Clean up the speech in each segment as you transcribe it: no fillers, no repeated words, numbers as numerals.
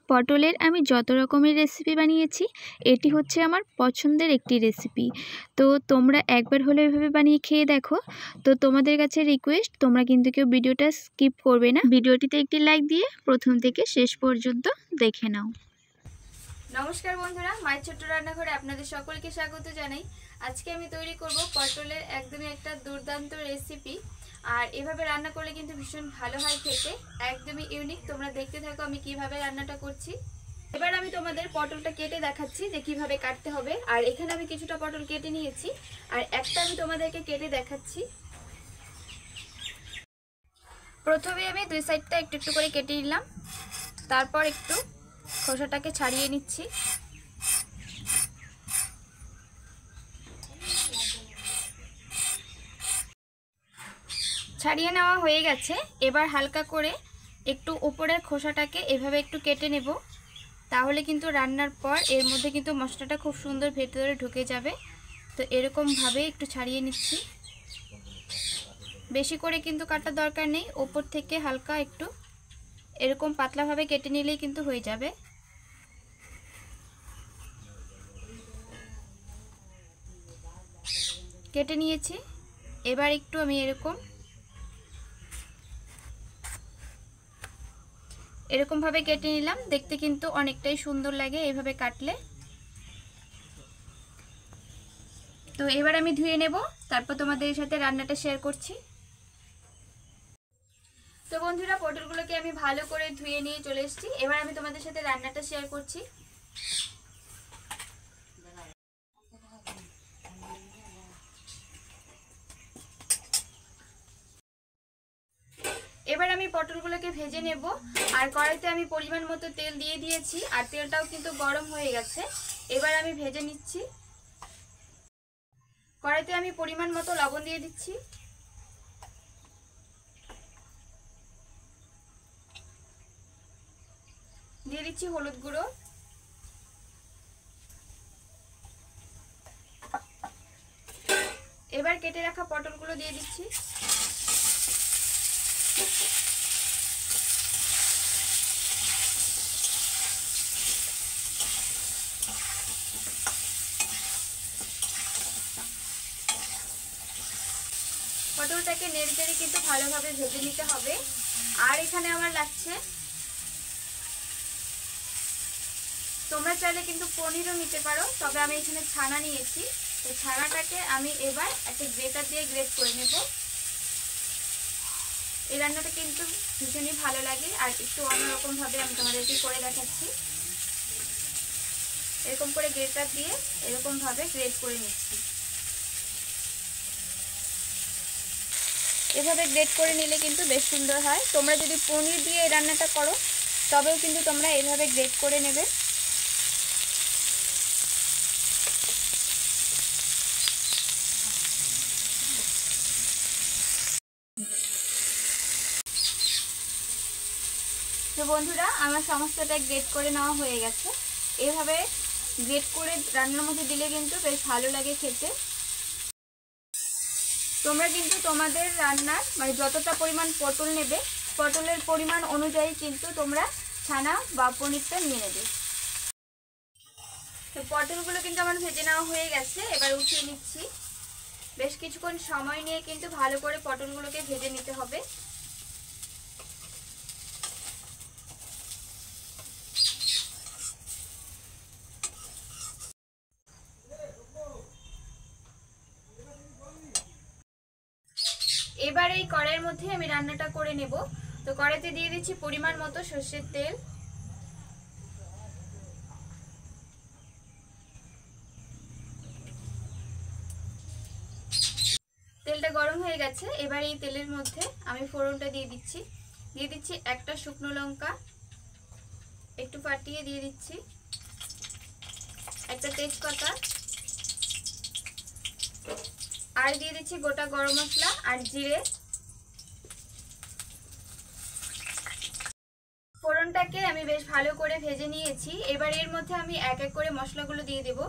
পটলের আমি যত রকমের রেসিপি বানিয়েছি এটি হচ্ছে আমার পছন্দের একটি রেসিপি। তো তোমরা একবার হলে এভাবে বানিয়ে খেয়ে দেখো। তো তোমাদের কাছে রিকোয়েস্ট, তোমরা কিন্তু কেউ ভিডিওটা স্কিপ করবে না, ভিডিওটিতে একটি লাইক দিয়ে প্রথম থেকে শেষ পর্যন্ত দেখে নাও। নমস্কার বন্ধুরা, মায়ের ছোট্ট রান্নাঘরে আপনাদের সকলকে স্বাগত জানাই। আজকে আমি তৈরি করব পটলের একদমই একটা দুর্দান্ত রেসিপি। আর এভাবে রান্না করলে কিন্তু ভীষণ ভালো হয় খেতে, একদমই ইউনিক। তোমরা দেখতে থাকো আমি কিভাবে রান্নাটা করছি। এবার আমি তোমাদের পটলটা কেটে দেখাচ্ছি যে কিভাবে কাটতে হবে। আর এখানে আমি কিছুটা পটল কেটে নিয়েছি, আর একটা আমি তোমাদেরকে কেটে দেখাচ্ছি। প্রথমে আমি দুই সাইডটা একটু একটু করে কেটে নিলাম, তারপর একটু খোসাটাকে ছাড়িয়ে নিচ্ছি। ছাড়িয়ে নেওয়া হয়ে গেছে। এবার হালকা করে একটু উপরের খোসাটাকে এভাবে একটু কেটে নেব, তাহলে কিন্তু রান্নার পর এর মধ্যে কিন্তু মশলাটা খুব সুন্দর ভেতরে ঢুকে যাবে। তো এরকমভাবে একটু ছাড়িয়ে নিচ্ছি, বেশি করে কিন্তু কাটার দরকার নেই, ওপর থেকে হালকা একটু এরকম পাতলাভাবে কেটে নিলেই কিন্তু হয়ে যাবে। কেটে নিয়েছি। এবার একটু আমি এরকমভাবে কেটে নিলাম, দেখতে কিন্তু অনেকটাই সুন্দর লাগে এইভাবে কাটলে। তো এবার আমি ধুয়ে নেব, তারপর তোমাদের সাথে রান্নাটা শেয়ার করছি। তো বন্ধুরা, পটলগুলোকে আমি ভালো করে ধুয়ে নিয়ে চলে এসেছি। এবার আমি তোমাদের সাথে রান্নাটা শেয়ার করছি। এবার আমি পটলগুলোকে ভেজে নেব। আর কড়াইতে আমি পরিমাণ মতো তেল দিয়ে দিয়েছি, আর তেলটাও কিন্তু গরম হয়ে গেছে। এবার আমি ভেজে নিচ্ছি। কড়াইতে আমি পরিমাণ মতো লবণ দিয়ে দিচ্ছি, দিয়ে দিচ্ছি হলুদ গুঁড়ো, এবার কেটে রাখা পটলগুলো দিয়ে দিচ্ছি। পটলটাকে নেড়ে কিন্তু ভালোভাবে ভেজে নিতে হবে। আর এখানে আমার লাগছে, তোমরা চাইলে কিন্তু পনিরও নিতে পারো, তবে আমি এখানে ছানা নিয়েছি। তো ছানাটাকে আমি এবার একটা গ্রেটার দিয়ে গ্রেট করে নেব। এই রান্নাটা কিন্তু ভীষণই ভালো লাগে, আর একটু অন্যরকম ভাবে আমি তোমাদেরকে করে দেখাচ্ছি। এরকম করে গ্রেটার দিয়ে এরকম ভাবে গ্রেট করে নিচ্ছি। এভাবে গ্রেট করে নিলে কিন্তু বেশ সুন্দর হয়। তোমরা যদি পনির দিয়ে এই রান্নাটা করো তবেও কিন্তু তোমরা এভাবে গ্রেট করে নেবে। তো বন্ধুরা, আমার সমস্তটা গ্রেট করে নেওয়া হয়ে গেছে। এভাবে গ্রেট করে রান্নার মধ্যে দিলে কিন্তু বেশ ভালো লাগে খেতে। তোমরা কিন্তু তোমাদের রান্নার মানে যতটা পরিমাণ পটল নেবে, পটলের পরিমাণ অনুযায়ী কিন্তু তোমরা ছানা বা পনিরটা নিয়ে নেবে। তো পটলগুলো কিন্তু আমার ভেজে নেওয়া হয়ে গেছে, এবার উঠিয়ে নিচ্ছি। বেশ কিছুক্ষণ সময় নিয়ে কিন্তু ভালো করে পটলগুলোকে ভেজে নিতে হবে। এবার এই কড়াইয়ের মধ্যে আমি রান্নাটা করে নেব। তো কড়াইতে দিয়ে দিচ্ছি পরিমাণ মতো সরষের তেল, তেলটা গরম হয়ে গেছে। এবার এই তেলের মধ্যে আমি ফোড়নটা দিয়ে দিচ্ছি একটা শুকনো লঙ্কা, একটু ফাটিয়ে দিয়ে দিচ্ছি একটা তেজপাতা, আর দিয়ে দিচ্ছি গোটা গরম মশলা আর জিরে। ফোড়নটাকে আমি বেশ ভালো করে ভেজে নিয়েছি। এবার এর মধ্যে আমি এক এক করে মশলাগুলো দিয়ে দেব।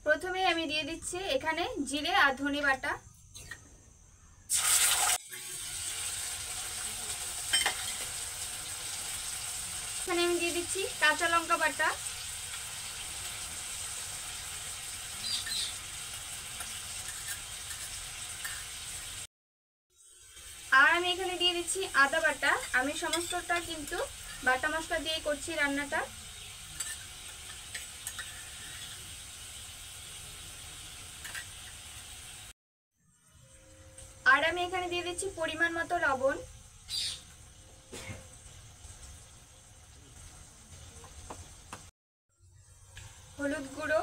প্রথমে আমি দিয়ে দিচ্ছি এখানে জিরে আর ধনে বাটা, এখানে আমি দিয়ে দিচ্ছি কাঁচা লঙ্কা বাটা, আর আমি এখানে দিয়ে দিচ্ছি আদা বাটা। আমি সমস্তটা কিন্তু বাটা মশলা দিয়ে করছি রান্নাটা। আর আমি এখানে দিয়ে দিচ্ছি পরিমাণ মতো লবণ, হলুদ গুঁড়ো,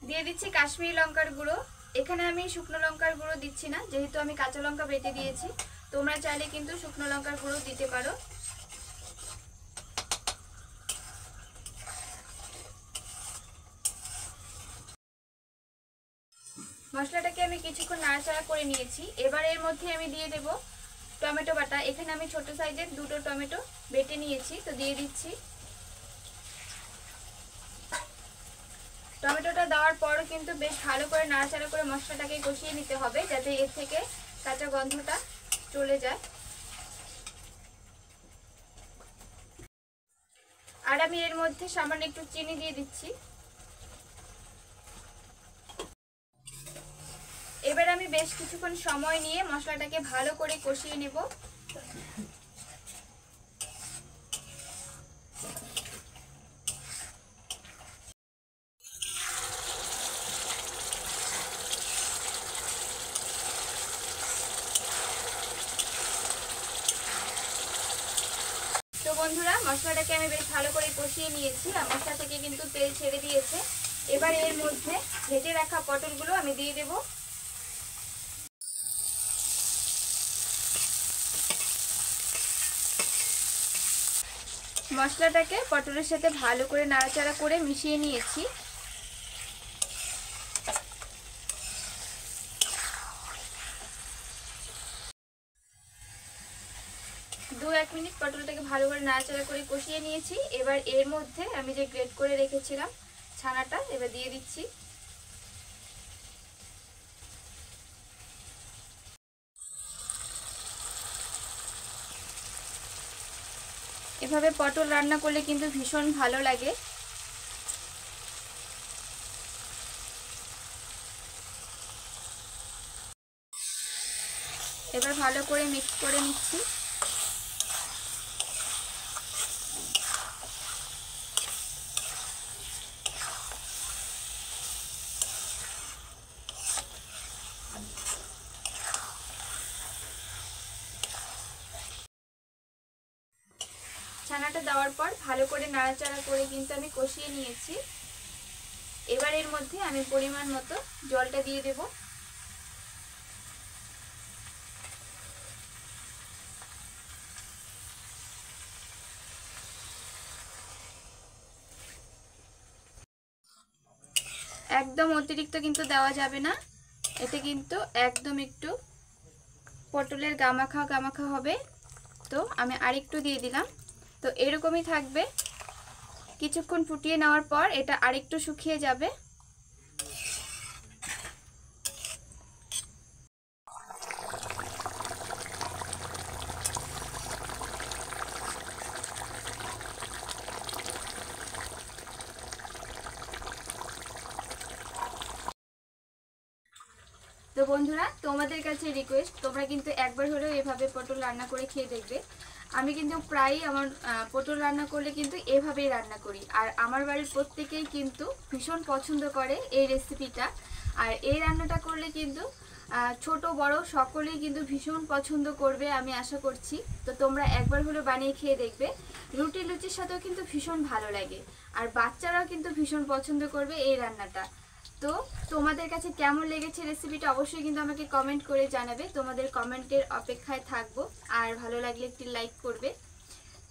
দিয়ে দিচ্ছি কাশ্মীরি লঙ্কার গুঁড়ো। এখানে আমি শুকনো লঙ্কার গুঁড়ো দিচ্ছি না, যেহেতু আমি কাঁচা লঙ্কা বেটে দিয়েছি। তোমরা চাইলে কিন্তু শুকনো লঙ্কার গুঁড়ো দিতে পারো। মশলাটাকে আমি কিছুক্ষণ নাড়াচাড়া করে নিয়েছি। এবার এর মধ্যে আমি দিয়ে দেব টমেটো বাটা। এখানে আমি ছোট সাইজের 2টো টমেটো বেটে নিয়েছি, তো দিয়ে দিচ্ছি। টমেটোটা দেওয়ার পরও কিন্তু বেশ ভালো করে নাড়াচাড়া করে মশলাটাকে কষিয়ে নিতে হবে, যাতে এর থেকে কাঁচা গন্ধটা চলে যায়। আর আমি এর মধ্যে সামান্য একটু চিনি দিয়ে দিচ্ছি। এবার আমি বেশ কিছুক্ষণ সময় নিয়ে মশলাটাকে ভালো করে কষিয়ে নেব। তো বন্ধুরা, মশলাটাকে আমি বেশ ভালো করে কষিয়ে নিয়েছি আর মশলা থেকে কিন্তু তেল ছেড়ে দিয়েছে। এবার এর মধ্যে ভেজে রাখা পটলগুলো আমি দিয়ে দেব। মশলাটাকে পটলের সাথে ভালো করে নাড়াচাড়া করে মিশিয়ে নিয়েছি। দু এক মিনিট পটলটাকে ভালো করে নাড়াচাড়া করে কষিয়ে নিয়েছি। এবার এর মধ্যে আমি যে গ্রেট করে রেখেছিলাম ছানাটা এবার দিয়ে দিচ্ছি। এভাবে পটল রান্না করলে কিন্তু ভীষণ ভালো লাগে। এবার ভালো করে মিক্স করে নিচ্ছি। ছানাটা দেওয়ার পর ভালো করে নাড়াচাড়া করে কিন্তু আমি কষিয়ে নিয়েছি। এবার এর মধ্যে আমি পরিমাণ মতো জলটা দিয়ে দেব। একদম অতিরিক্ত কিন্তু দেওয়া যাবে না, এতে কিন্তু একদম একটু পটলের গামাখা গামাখা হবে। তো আমি আরেকটু দিয়ে দিলাম। তো এরকমই থাকবে। কিছুক্ষণ ফুটিয়ে নেওয়ার পর এটা আরেকটু শুকিয়ে যাবে। তো বন্ধুরা, তোমাদের কাছে রিকোয়েস্ট, তোমরা কিন্তু একবার হলেও এভাবে পটল রান্না করে খেয়ে দেখবে। আমি কিন্তু প্রায়ই আমার পটল রান্না করলে কিন্তু এভাবেই রান্না করি, আর আমার বাড়ির প্রত্যেকেই কিন্তু ভীষণ পছন্দ করে এই রেসিপিটা। আর এই রান্নাটা করলে কিন্তু ছোট বড় সকলেই কিন্তু ভীষণ পছন্দ করবে আমি আশা করছি। তো তোমরা একবার হলেও বানিয়ে খেয়ে দেখবে। রুটি লুচির সাথেও কিন্তু ভীষণ ভালো লাগে, আর বাচ্চারাও কিন্তু ভীষণ পছন্দ করবে এই রান্নাটা। তো তোমাদের কাছে কেমন লেগেছে রেসিপিটা অবশ্যই কিন্তু আমাকে কমেন্ট করে জানাবে। তোমাদের কমেন্টের অপেক্ষায় থাকবো, আর ভালো লাগলে একটি লাইক করবে।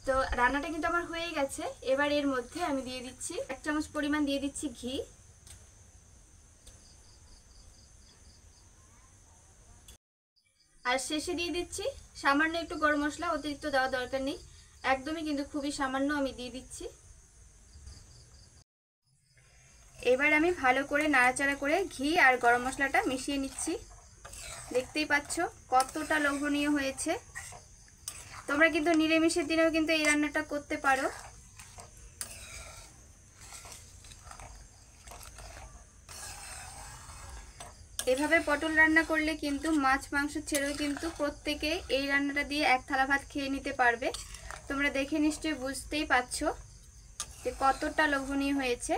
তো রান্নাটা কিন্তু আমার হয়ে গেছে। এবার এর মধ্যে আমি দিয়ে দিচ্ছি 1 চামচ পরিমাণ দিয়ে দিচ্ছি ঘি, আর শেষে দিয়ে দিচ্ছি সামান্য একটু গরম মশলা। অতিরিক্ত দেওয়া দরকার নেই, একদমই কিন্তু খুবই সামান্য আমি দিয়ে দিচ্ছি। এবার আমি ভালো করে নাড়াচাড়া করে ঘি আর গরম মশলাটা মিশিয়ে নিচ্ছি। দেখতেই পাচ্ছ কতটা লোভনীয় হয়েছে। তোমরা কিন্তু নিরামিষের দিনেও কিন্তু এই রান্নাটা করতে পারো। এভাবে পটল রান্না করলে কিন্তু মাছ মাংস ছেড়েও কিন্তু প্রত্যেকে এই রান্নাটা দিয়ে এক থালা ভাত খেয়ে নিতে পারবে। তোমরা দেখে নিশ্চয়ই বুঝতেই পারছো যে কতটা লোভনীয় হয়েছে।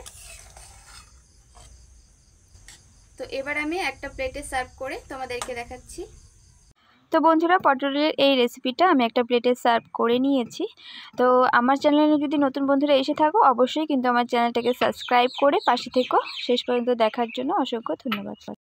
তো এবার আমি একটা প্লেটে সার্ভ করে তোমাদেরকে দেখাচ্ছি। তো বন্ধুরা, পটলের এই রেসিপিটা আমি একটা প্লেটে সার্ভ করে নিয়েছি। তো আমার চ্যানেলে যদি নতুন বন্ধুরা এসে থাকো, অবশ্যই কিন্তু আমার চ্যানেলটাকে সাবস্ক্রাইব করে পাশে থেকো। শেষ পর্যন্ত দেখার জন্য অসংখ্য ধন্যবাদ।